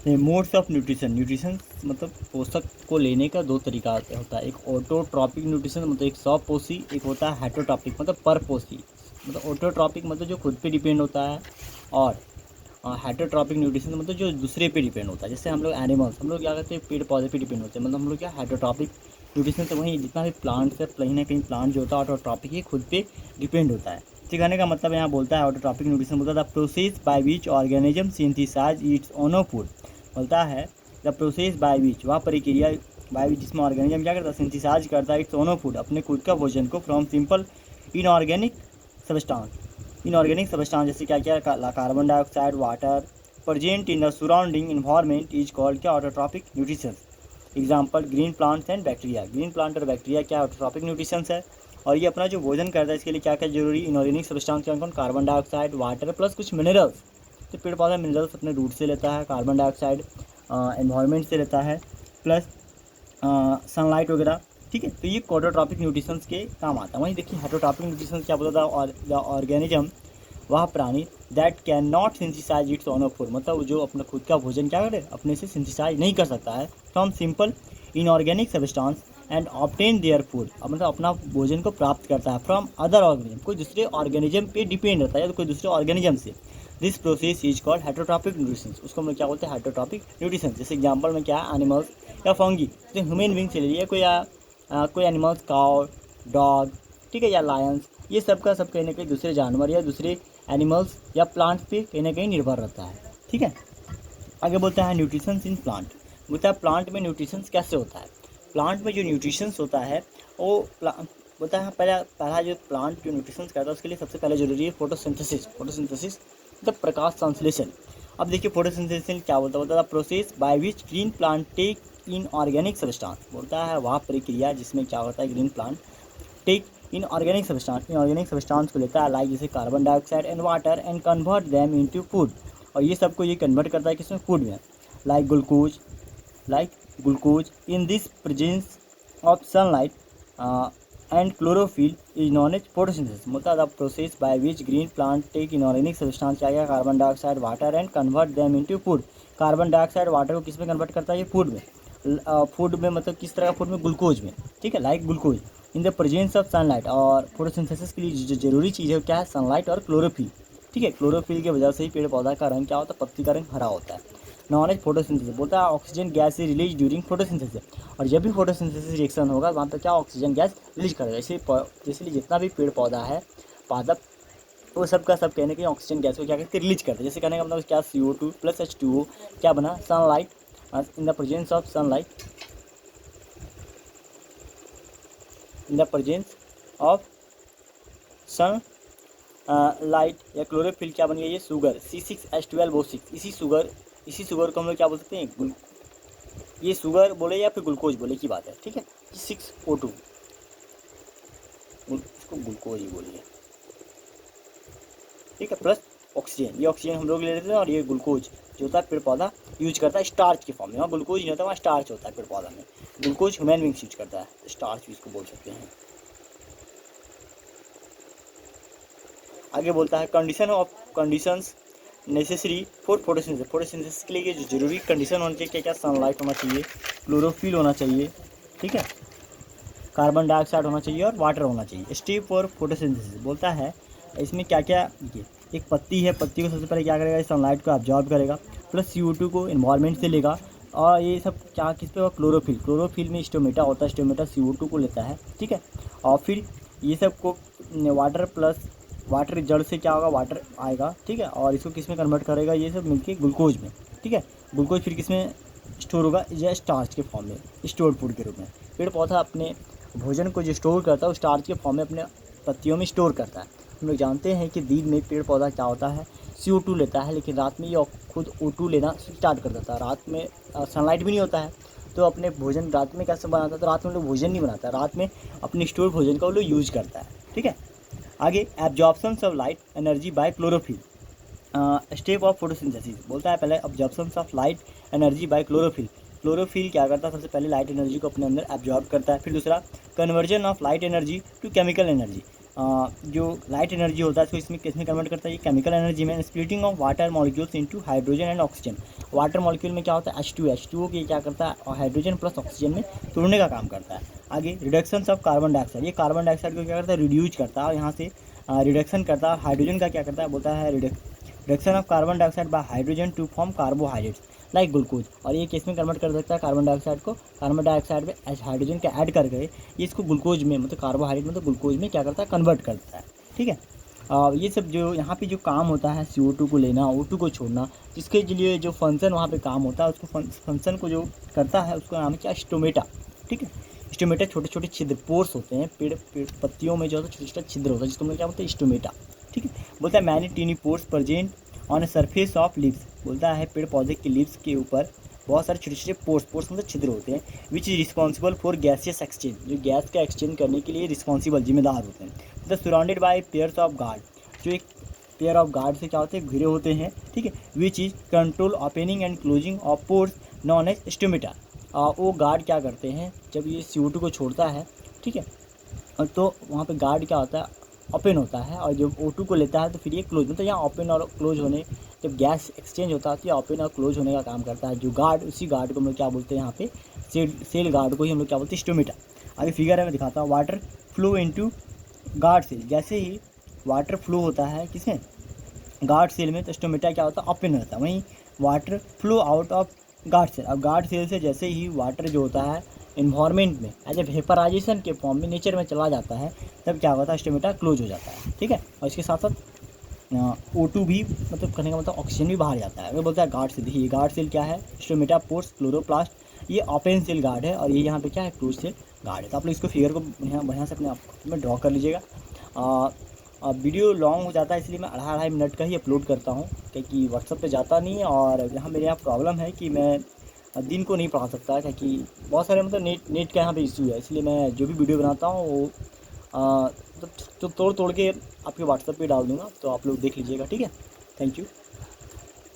Modes of nutrition, nutrition मतलब पोषक को लेने का दो तरीका होता है। एक ऑटोट्रॉपिक न्यूट्रिशन मतलब एक स्वपोषी, एक होता है हेटरोट्रॉपिक मतलब परपोषी। मतलब ऑटोट्रॉपिक मतलब जो खुद पे डिपेंड होता है, और हेटरोट्रॉपिक न्यूट्रिशन मतलब जो दूसरे पे डिपेंड होता है। जैसे हम लोग एनिमल्स, हम लोग क्या करते हैं, पेड़ पौधे पे डिपेंड होते हैं। मतलब हम लोग क्या हेटरोट्रॉपिक न्यूट्रिशन से वहीं जितना भी प्लांट्स है, कहीं ना कहीं प्लांट जो होता है ऑटोट्रॉपिक ही खुद पे डिपेंड होता है। सिखाने का मतलब यहाँ बोलता है ऑटोट्रॉपिक न्यूट्रिशन बोलता है the process by which organism synthesize its own food. बोलता है द प्रोसेस बाय विच, वह प्रक्रिया बाय विच जिसमें ऑर्गेनिज्म क्या करता है, सिंथेसाइज करता है इट्स ओन फूड, अपने खुद का भोजन को, from simple inorganic substance. Inorganic substance जैसे क्या क्या, carbon dioxide, water present in the surrounding environment is called क्या, autotrophic nutrition. Example green plants and bacteria, green plant और बैक्टीरिया क्या ऑटोट्रॉपिक न्यूट्रिशन है। और ये अपना जो भोजन करता है इसके लिए क्या क्या जरूरी, इनऑर्गेनिक सब्सटेंस क्या कौन, कार्बन डाइऑक्साइड, वाटर प्लस कुछ मिनरल्स। तो पेड़ पौधा मिनरल्स अपने रूट से लेता है, कार्बन डाइऑक्साइड एनवायरनमेंट से लेता है, प्लस सनलाइट वगैरह। ठीक है, तो ये ऑटोट्रॉपिक न्यूट्रिशंस के काम आता है। वहीं देखिए हेटरोट्रॉपिक न्यूट्रिशन क्या बोलता था, और द ऑर्गेनिज्म वह प्राणी that can not synthesize its own food, मतलब जो अपना खुद का भोजन क्या करे, अपने से सिंथेसाइज नहीं कर सकता है from simple inorganic substance and obtain their food, मतलब अपना भोजन को प्राप्त करता है फ्रॉम अदर ऑर्गेनिज्म, कोई दूसरे ऑर्गेनिज्म पे डिपेंड रहता है या कोई दूसरे ऑर्गेनिज्म से। This process is called heterotrophic nutrition, उसको हम लोग क्या बोलते हैं, हेटरोट्रॉपिक न्यूट्रिशन। जैसे एग्जांपल में क्या है, एनिमल्स या फंगी, जैसे ह्यूमन बींग से ले लिया, कोई एनिमल्स, काउ, डॉग, ठीक है, या लायंस, ये सब का सब कहीं ना कहीं दूसरे जानवर या दूसरे एनिमल्स या प्लांट्स पे कहीं ना कहीं निर्भर रहता है। ठीक है, आगे बोलता है न्यूट्रिशंस इन प्लांट, बोलता है प्लांट में न्यूट्रिशंस कैसे होता है। प्लांट में जो न्यूट्रिशंस होता है वो बोलता है पहला जो प्लांट जो न्यूट्रिशंस करता है उसके लिए सबसे पहले जरूरी है फोटोसिंथेसिस। फोटोसिंथेसिस मतलब प्रकाश संश्लेषण। अब देखिए फोटोसिंथेसिस क्या बोलता है, process by which green plant take inorganic substance, बोलता है वह प्रक्रिया जिसमें क्या होता है, green plant take inorganic substance को लेता है, लाइक जैसे carbon dioxide and water, and convert them into food, और ये सबको ये कन्वर्ट करता है किसमें, फूड में, like glucose in this presence of sunlight and chlorophyll is known as photosynthesis. मतलब the process by which green plant take inorganic substance क्या, carbon dioxide, water and convert them into food. Carbon dioxide water को किस में convert करता है, ये food में। Food में मतलब किस तरह का फूड में, ग्लूकोज में। ठीक है, like glucose in the presence of sunlight, और फोटोसिंथेसिस के लिए जो जरूरी चीज़ है क्या है, सनलाइट और क्लोरोफिल। ठीक है, क्लोरोफिल की वजह से ही पेड़ पौधा का रंग क्या होता है, पत्ती का रंग हरा होता है। नॉन एज फोटोसिंथेसिस, बोलता है oxygen gas is release during photosynthesis, और जब भी फोटोसिंथेसिस रिएक्शन होगा वहाँ पर क्या ऑक्सीजन गैस रिलीज करेगा। इसलिए जितना भी पेड़ पौधा है, पादप, वो सब का सब कहने के ऑक्सीजन गैस को क्या करते हैं, रिलीज करते हैं। जैसे कहने का मतलब क्या, CO2 प्लस H2O क्या बना, sunlight, in the presence of sunlight, in the presence of sunlight या क्लोरोफिल क्या बन गया, ये शुगर C6H12O6। इसी शुगर को हम लोग क्या बोल सकते हैं, ये शुगर बोले या फिर ग्लूकोज बोले की बात है। ठीक है, 6O2, इसको ग्लूकोज ही बोलिए। ठीक है, प्लस ऑक्सीजन, ये ऑक्सीजन हम लोग ले लेते हैं, और ये ग्लूकोज जो होता है पेड़ पौधा यूज करता है स्टार्च के फॉर्म में। वहाँ ग्लूकोज नहीं होता, वहाँ स्टार्च होता है पेड़ पौधा में। ग्लूकोज ह्यूमन बींग्स यूज करता है, स्टार्च इसको बोल सकते हैं। आगे बोलता है conditions necessary for photosynthesis, photosynthesis के लिए जो जरूरी कंडीशन होनी चाहिए, क्या क्या, सनलाइट होना चाहिए, क्लोरोफिल होना चाहिए, ठीक है, कार्बन डाइऑक्साइड होना चाहिए और वाटर होना चाहिए। स्टेप फॉर फोटोसिंथेसिस, बोलता है इसमें क्या क्या, देखिए एक पत्ती है, पत्ती को सबसे पहले क्या करेगा, सनलाइट को ऑब्जॉर्ब करेगा, प्लस CO2 को इन्वायरमेंट से लेगा, और ये सब क्या किस पे, क्लोरोफिल में स्टोमेटा होता है, स्टोमेटा CO2 को लेता है। ठीक है, और फिर ये सब को वाटर जड़ से क्या होगा, वाटर आएगा। ठीक है, और इसको किस में कन्वर्ट करेगा, ये सब मिलके ग्लूकोज में। ठीक है, ग्लूकोज फिर किस में स्टोर होगा, या स्टार्च के फॉर्म में, स्टोर फूड के रूप में। पेड़ पौधा अपने भोजन को जो स्टोर करता है वो स्टार्च के फॉर्म में अपने पत्तियों में स्टोर करता है। हम लोग जानते हैं कि दिन में पेड़ पौधा क्या होता है, CO2 लेता है, लेकिन रात में ये खुद O2 लेना स्टार्ट कर देता है। रात में सनलाइट भी नहीं होता है, तो अपने भोजन रात में कैसे बनाता है, तो रात में लोग भोजन नहीं बनाता, रात में अपने स्टोर भोजन का वो लोग यूज करता है। ठीक है, आगे absorption of light energy by chlorophyll, step of photosynthesis, बोलता है पहले absorption of light energy by chlorophyll क्या करता है, सबसे पहले लाइट एनर्जी को अपने अंदर एब्जॉर्ब करता है। फिर दूसरा conversion of light energy to chemical energy, जो लाइट एनर्जी होता है इसको इसमें किसमें कन्वर्ट करता है, ये केमिकल एनर्जी में। Splitting of water molecules into hydrogen and oxygen, water molecule में क्या होता है H2O की क्या करता है और हाइड्रोजन प्लस ऑक्सीजन में तोड़ने का काम करता है। आगे रिडक्शन ऑफ कार्बन डाइऑक्साइड, ये कार्बन डाइऑक्साइड को क्या करता है रिड्यूज करता है और यहाँ से रिडक्शन करता है। हाइड्रोजन का क्या करता है बोलता है reduction of carbon dioxide by hydrogen to form carbohydrates like glucose, और ये किस में कन्वर्ट कर सकता है कार्बन डाइऑक्साइड को, कार्बन डाइऑक्साइड में हाइड्रोजन का ऐड करके ये इसको ग्लूकोज में मतलब कार्बोहाइड्रेट मतलब ग्लूकोज में क्या करता है कन्वर्ट करता है। ठीक है, ये सब जो यहाँ पे जो काम होता है CO2 को लेना O2 को छोड़ना, जिसके लिए जो फंक्शन वहाँ पे काम होता है उसको फंक्शन को जो करता है उसका नाम है क्या स्टोमेटा। ठीक है, स्टोमेटा छोटे छोटे छिद्र पोर्स होते हैं, पेड़ पत्तियों में जो है छोटे छोटे छिद्र होता है जिसको हम क्या बोलते हैं स्टोमेटा। ठीक है, बोलता है many tiny pores present on a surface of leaves, बोलता है पेड़ पौधे के लीव्स के ऊपर बहुत सारे छोटे छोटे पोर्स मतलब छिद्र होते हैं, which is responsible for gaseous exchange, जो गैस का एक्सचेंज करने के लिए रिस्पॉन्सिबल जिम्मेदार होते हैं। मतलब surrounded by pairs of guard, जो एक पेयर ऑफ गार्ड से क्या होते हैं घिरे होते हैं। ठीक है, which is control opening and closing of pores known as stomata, वो गार्ड क्या करते हैं जब ये CO2 को छोड़ता है। ठीक है, तो वहाँ पे गार्ड क्या होता है ओपन होता है, और जब O2 को लेता है तो फिर ये क्लोज, मतलब यहाँ ओपन और क्लोज होने, जब गैस एक्सचेंज होता है तो ये ओपन और क्लोज होने का काम करता है। जो गार्ड, उसी गार्ड को हम लोग क्या बोलते हैं यहाँ पे सेल गार्ड को ही हम लोग क्या बोलते हैं स्टोमेटा। आगे फिगर है मैं दिखाता हूँ, water flow into guard cell, जैसे ही वाटर फ्लो होता है किसमें गार्ड सेल में तो स्टोमेटा क्या होता है ओपन होता है। वहीं water flow out of guard cell, अब गार्ड सेल से जैसे ही वाटर जो होता है इन्वायरमेंट में एज ए वेपराइजेशन के फॉर्म में नेचर में चला जाता है, तब क्या होता है स्टोमेटा क्लोज हो जाता है। ठीक है, और इसके साथ साथ O2 भी मतलब करने का मतलब ऑक्सीजन भी बाहर जाता है। अगर बोलता है गार्ड सेल, देखिए गार्ड सेल क्या है स्टोमेटा पोर्स क्लोरोप्लास्ट, ये ओपन सेल गार्ड है और ये यहाँ पे क्या है क्लोज सेल गार्ड है। तो आप लोग इसको फिगर को बढ़िया से अपने आप में ड्रॉ कर लीजिएगा। वीडियो लॉन्ग हो जाता है इसलिए मैं 2.5 मिनट का ही अपलोड करता हूँ, क्योंकि व्हाट्सएप पे जाता नहीं है और यहाँ मेरे यहाँ प्रॉब्लम है कि मैं दिन को नहीं पढ़ा सकता, क्योंकि बहुत सारे मतलब नेट का यहाँ पे इशू है, इसलिए मैं जो भी वीडियो बनाता हूँ वो तो तोड़ के आपके व्हाट्सएप पे डाल दूँगा, तो आप लोग देख लीजिएगा। ठीक है, थैंक यू।